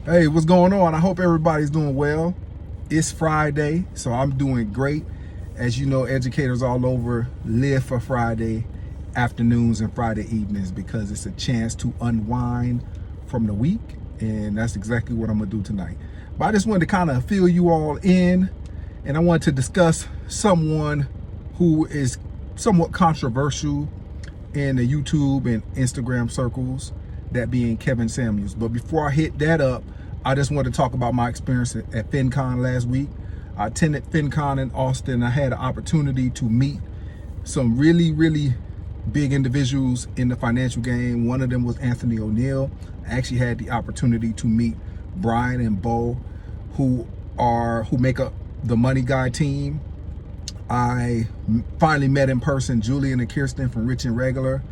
Hey, what's going on? I hope everybody's doing well. It's Friday, so I'm doing great. As you know, educators all over live for Friday afternoons and Friday evenings because it's a chance to unwind from the week, and that's exactly what I'm gonna do tonight. But I just wanted to kind of fill you all in, and I wanted to discuss someone who is somewhat controversial in the YouTube and Instagram circles, that being Kevin Samuels. But before I hit that up, I just want to talk about my experience at FinCon last week. I attended FinCon in Austin. I had an opportunity to meet some really big individuals in the financial game. One of them was Anthony O'Neill. I actually had the opportunity to meet Brian and Bo, who make up the Money Guy team. I finally met in person Julian and Kirsten from Rich and Regular.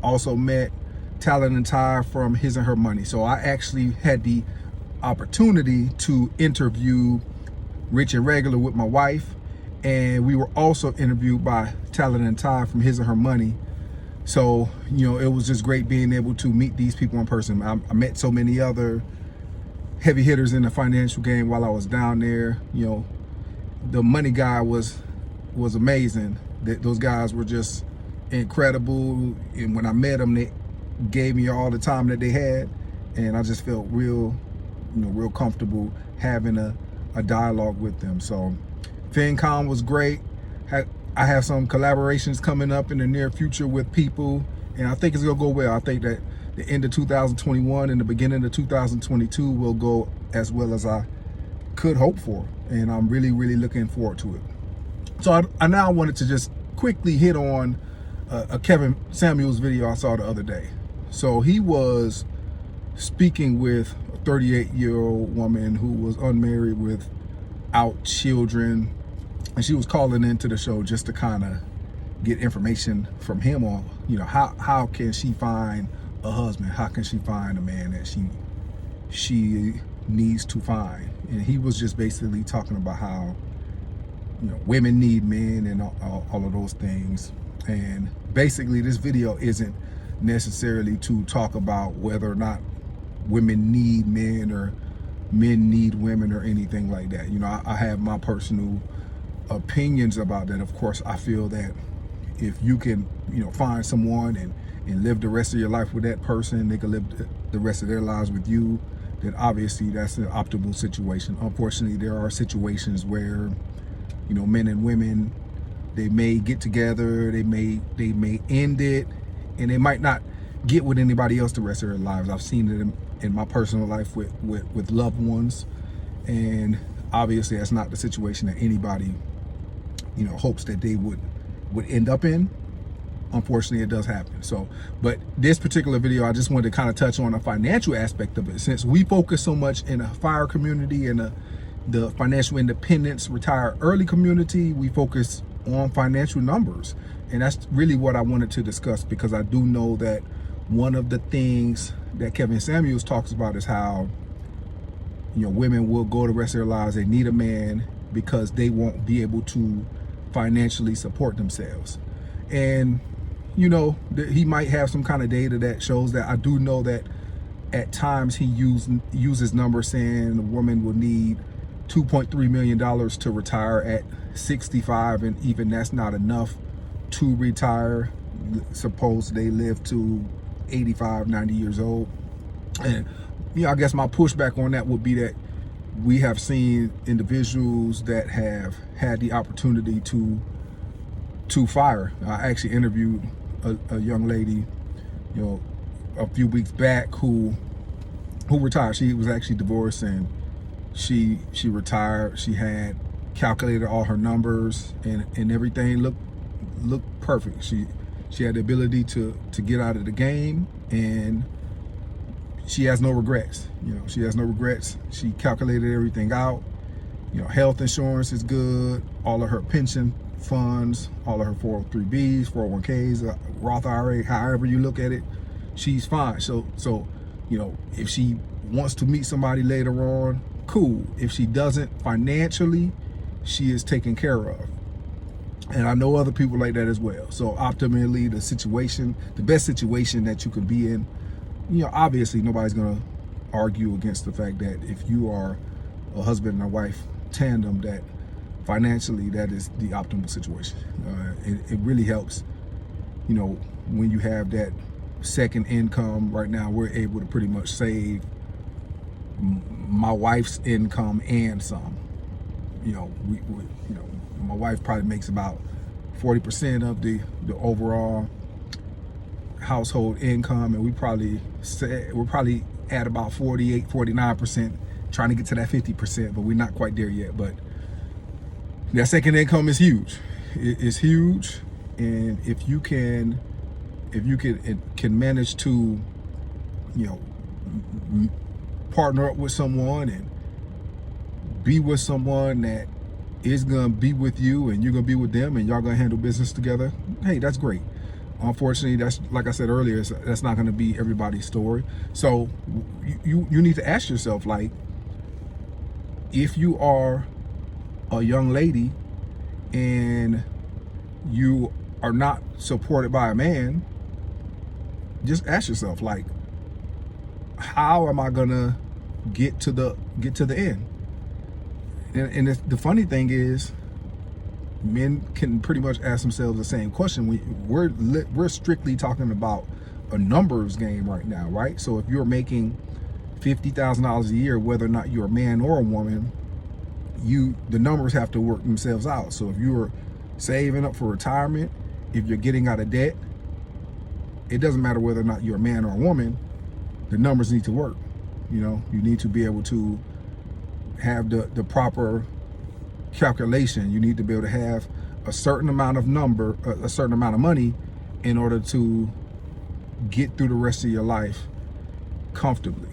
Also met Talent and Ty from His and Her Money. So I actually had the opportunity to interview Rich and Regular with my wife, and we were also interviewed by Talent and Ty from His and Her Money. So, you know, it was just great being able to meet these people in person. I met so many other heavy hitters in the financial game while I was down there. You know, the Money Guy was amazing. Those guys were just incredible, and when I met them, they gave me all the time that they had, and I just felt real comfortable having a dialogue with them. So FinCon was great. I have some collaborations coming up in the near future with people, and I think it's gonna go well. I think that the end of 2021 and the beginning of 2022 will go as well as I could hope for, and I'm really looking forward to it. So I now wanted to just quickly hit on a Kevin Samuels video I saw the other day. So he was speaking with a 38-year-old woman who was unmarried without children, and she was calling into the show just to kind of get information from him on, how can she find a husband? How can she find a man that she needs to find? And he was just basically talking about how women need men and all of those things. And basically this video isn't necessarily to talk about whether or not women need men or men need women or anything like that. I have my personal opinions about that. Of course, I feel that if you can find someone and live the rest of your life with that person, they can live the rest of their lives with you, then obviously that's an optimal situation. Unfortunately, there are situations where men and women, they may get together, they may end it, and they might not get with anybody else the rest of their lives. I've seen it in my personal life with loved ones, and obviously that's not the situation that anybody hopes that they would end up in. Unfortunately, it does happen. So, but this particular video, I just wanted to kind of touch on the financial aspect of it, since we focus so much in the FIRE community and the financial independence, retire early community. We focus on financial numbers, and that's really what I wanted to discuss, because I do know that one of the things that Kevin Samuels talks about is how women will go the rest of their lives, they need a man because they won't be able to financially support themselves. And he might have some kind of data that shows that. I do know that at times he uses numbers saying a woman will need $2.3 million to retire at 65, and even that's not enough to retire. Suppose they live to 85, 90 years old. And I guess my pushback on that would be that we have seen individuals that have had the opportunity to FIRE. I actually interviewed a young lady a few weeks back who retired. She was actually divorced, and she retired. She had calculated all her numbers, and everything looked perfect. She had the ability to get out of the game, and she has no regrets. She has no regrets. She calculated everything out. Health insurance is good. All of her pension funds, all of her 403Bs, 401Ks, Roth IRA, however you look at it, she's fine. So if she wants to meet somebody later on, cool. If she doesn't, financially, she is taken care of. And I know other people like that as well. So optimally, the best situation that you could be in, obviously nobody's gonna argue against the fact that if you are a husband and a wife tandem, that financially that is the optimal situation. It really helps, when you have that second income. Right now we're able to pretty much save my wife's income and some. My wife probably makes about 40% of the overall household income, and we're probably at about 48-49%, trying to get to that 50%, but we're not quite there yet. But that second income is huge. It's huge, and if you can manage to partner up with someone and be with someone that is gonna be with you and you're gonna be with them and y'all gonna handle business together, hey, that's great. Unfortunately, that's, like I said earlier, that's not gonna be everybody's story. So you need to ask yourself, like, if you are a young lady and you are not supported by a man, just ask yourself, like, how am I gonna get to the end? And the funny thing is, men can pretty much ask themselves the same question. We're strictly talking about a numbers game right now, right? So if you're making $50,000 a year, whether or not you're a man or a woman, the numbers have to work themselves out. So if you're saving up for retirement, if you're getting out of debt, it doesn't matter whether or not you're a man or a woman, the numbers need to work. You need to be able to have the proper calculation. You need to be able to have a certain amount of money in order to get through the rest of your life comfortably.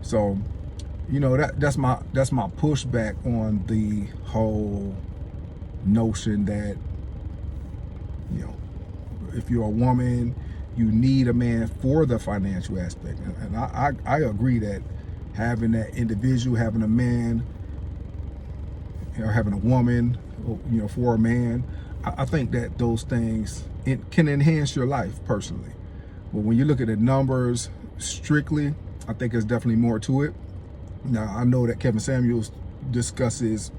So, that's my pushback on the whole notion that, if you're a woman, you need a man for the financial aspect. And I agree that having that individual, having a man, having a woman, for a man, I think that those things, it can enhance your life personally. But when you look at the numbers strictly, I think there's definitely more to it. Now, I know that Kevin Samuels discusses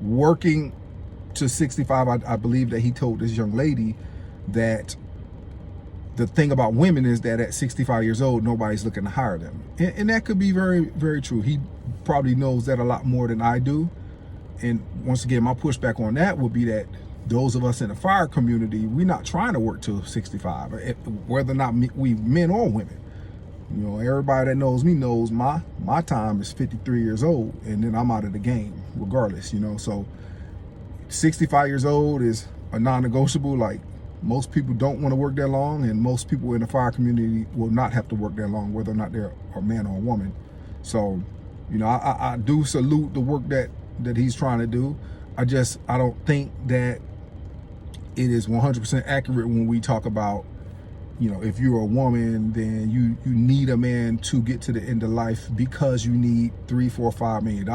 working to 65. I believe that he told this young lady that the thing about women is that at 65 years old, nobody's looking to hire them. And that could be very, very true. He probably knows that a lot more than I do. And once again, my pushback on that would be that those of us in the fire community, we're not trying to work till 65, whether or not we men or women. Everybody that knows me knows my time is 53 years old, and then I'm out of the game regardless, So 65 years old is a non-negotiable. Like, most people don't want to work that long, and most people in the fire community will not have to work that long, whether or not they're a man or a woman. So, I do salute the work that he's trying to do. I don't think that it is 100% accurate when we talk about, if you're a woman, then you need a man to get to the end of life because you need $3, $4, $5 million.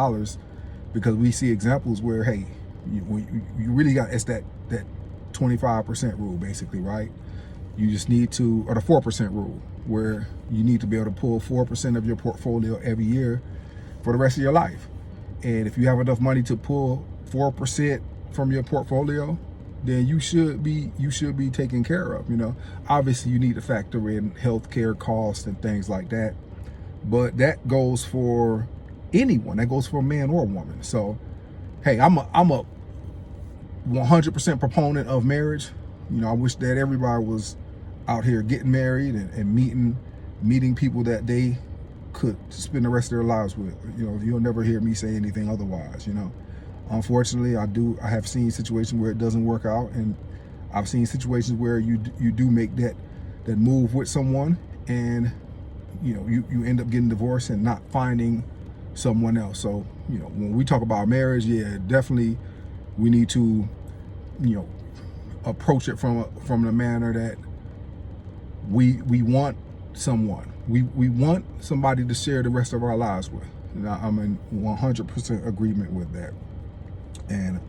Because we see examples where, hey, you really got, it's that 25% rule, basically, right? You just need to, or the 4% rule, where you need to be able to pull 4% of your portfolio every year for the rest of your life. And if you have enough money to pull 4% from your portfolio, then you should be taken care of. Obviously you need to factor in healthcare costs and things like that, but that goes for anyone. That goes for a man or a woman. So, hey, I'm a 100% proponent of marriage. I wish that everybody was out here getting married and meeting people that they could spend the rest of their lives with. You'll never hear me say anything otherwise. Unfortunately, I have seen situations where it doesn't work out, and I've seen situations where you do make that move with someone, and you end up getting divorced and not finding someone else. So when we talk about marriage, yeah, definitely we need to approach it from the manner that we want someone. We want somebody to share the rest of our lives with. And I'm in 100% agreement with that. And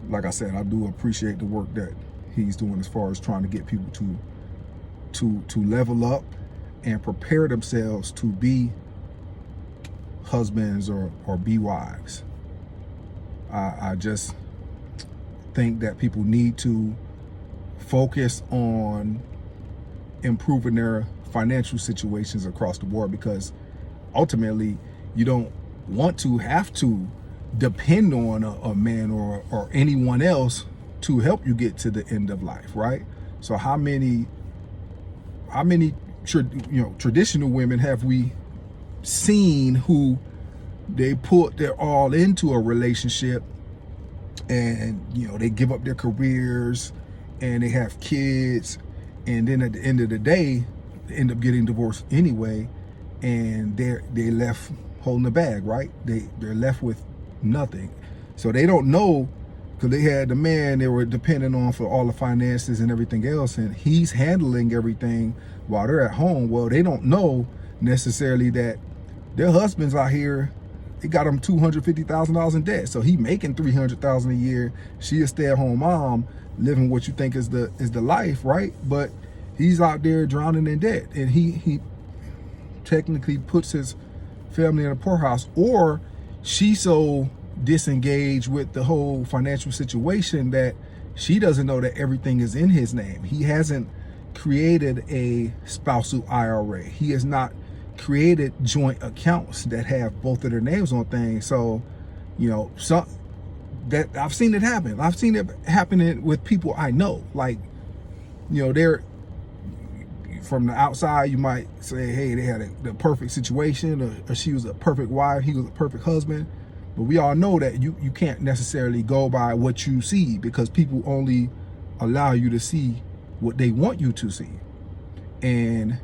like I said, I do appreciate the work that he's doing as far as trying to get people to level up and prepare themselves to be husbands or be wives. I just think that people need to focus on improving their financial situations across the board, because ultimately you don't want to have to depend on a man or anyone else to help you get to the end of life, right? So how many traditional women have we seen who they put their all into a relationship, and they give up their careers and they have kids, and then at the end of the day they end up getting divorced anyway, and they left holding the bag, right? They're left with nothing. So they don't know, because they had the man they were dependent on for all the finances and everything else, and he's handling everything while they're at home. Well, they don't know necessarily that their husbands out here, they got them $250,000 in debt. So he making $300,000 a year. She a stay-at-home mom living what you think is the life, right? But he's out there drowning in debt, and he technically puts his family in a poorhouse. Or she's so disengaged with the whole financial situation that she doesn't know that everything is in his name. He hasn't created a spousal IRA. He has not created joint accounts that have both of their names on things. So, so that I've seen it happen. I've seen it happening with people I know. Like, they're from the outside, you might say, hey, they had the perfect situation, or she was a perfect wife, he was a perfect husband. But we all know that you can't necessarily go by what you see, because people only allow you to see what they want you to see. And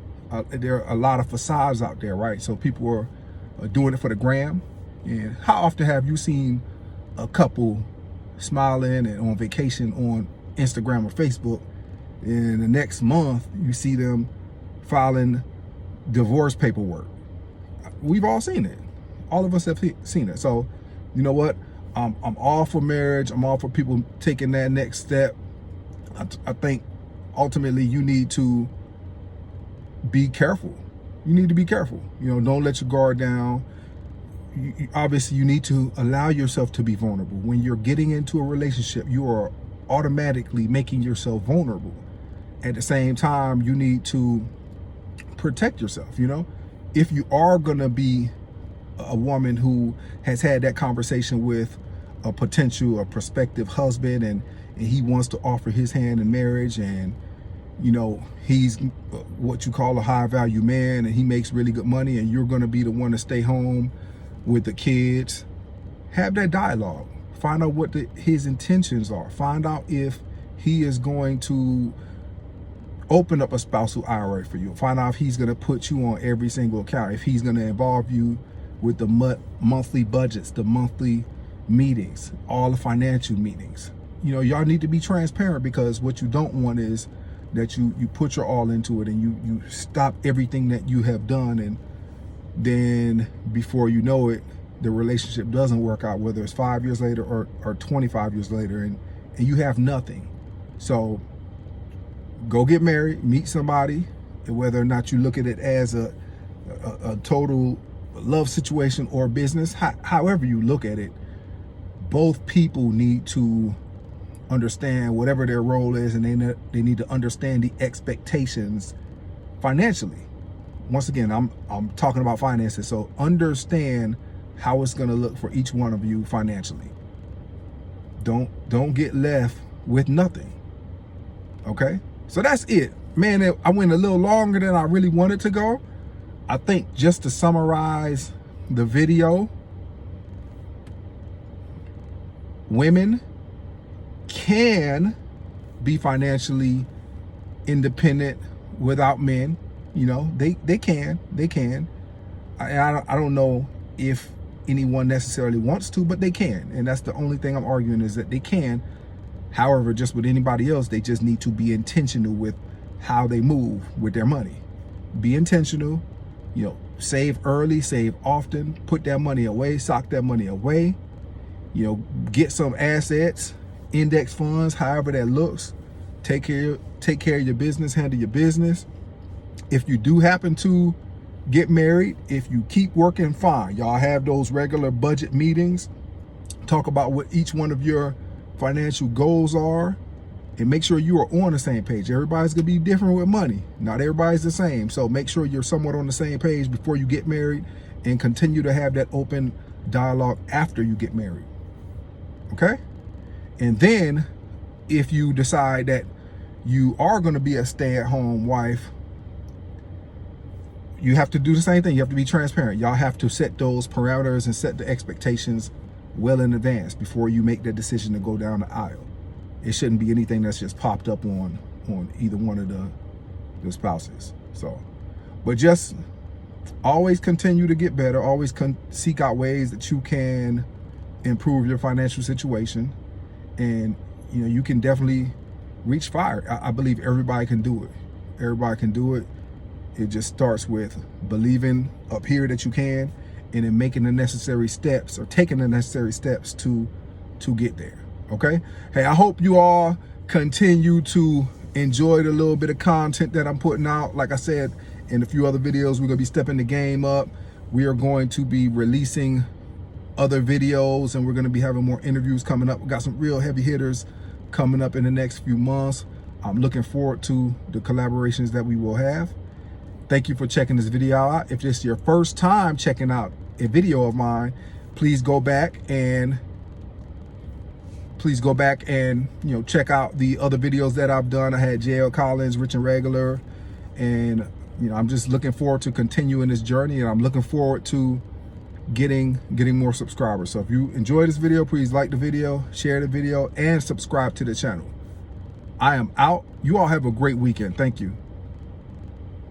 there are a lot of facades out there, right? So people are doing it for the gram. And how often have you seen a couple smiling and on vacation on Instagram or Facebook, and the next month you see them filing divorce paperwork? We've all seen it. All of us have seen it. So you know what? I'm all for marriage. I'm all for people taking that next step. I think ultimately you need to be careful. You need to be careful. Don't let your guard down. Obviously, you need to allow yourself to be vulnerable. When you're getting into a relationship, you are automatically making yourself vulnerable. At the same time, you need to protect yourself. If you are going to be a woman who has had that conversation with a prospective husband, and he wants to offer his hand in marriage, and he's what you call a high value man, and he makes really good money, and you're going to be the one to stay home with the kids, have that dialogue. Find out what his intentions are. Find out if he is going to open up a spousal IRA for you. Find out if he's going to put you on every single account, if he's going to involve you with the monthly budgets, the monthly meetings, all the financial meetings. Y'all need to be transparent, because what you don't want is that you put your all into it, and you stop everything that you have done, and then before you know it, the relationship doesn't work out, whether it's 5 years later or 25 years later, and you have nothing. So go get married, meet somebody, and whether or not you look at it as a total love situation or business, however you look at it, both people need to understand whatever their role is, and they need to understand the expectations financially. Once again, I'm talking about finances, so understand how it's going to look for each one of you financially. Don't get left with nothing. Okay, so that's it, man. I went a little longer than I really wanted to go. I think just to summarize the video, women can be financially independent without men. They can. I don't know if anyone necessarily wants to, but they can. And that's the only thing I'm arguing, is that they can. However, just with anybody else, they just need to be intentional with how they move with their money. Be intentional, save early, save often, put that money away, sock that money away, get some assets, index funds, however that looks. Take care of your business, handle your business. If you do happen to get married, if you keep working, fine. Y'all have those regular budget meetings, talk about what each one of your financial goals are, and make sure you are on the same page. Everybody's gonna be different with money. Not everybody's the same. So make sure you're somewhat on the same page before you get married, and continue to have that open dialogue after you get married. Okay? And then if you decide that you are gonna be a stay-at-home wife, you have to do the same thing. You have to be transparent. Y'all have to set those parameters and set the expectations well in advance before you make that decision to go down the aisle. It shouldn't be anything that's just popped up on either one of the spouses. So, but just always continue to get better. Always seek out ways that you can improve your financial situation, and you can definitely reach fire. I believe everybody can do it. Everybody can do it. It just starts with believing up here that you can, and then making the necessary steps, or taking the necessary steps to get there. Okay? Hey, I hope you all continue to enjoy the little bit of content that I'm putting out. Like I said, in a few other videos, we're gonna be stepping the game up. We are going to be releasing other videos, and we're gonna be having more interviews coming up. We got some real heavy hitters coming up in the next few months. I'm looking forward to the collaborations that we will have. Thank you for checking this video out. If this is your first time checking out a video of mine, please go back and check out the other videos that I've done. I had JL Collins, Rich and Regular, and I'm just looking forward to continuing this journey, and I'm looking forward to getting more subscribers. So if you enjoy this video, please like the video, share the video, and subscribe to the channel. I am out. You all have a great weekend. Thank you.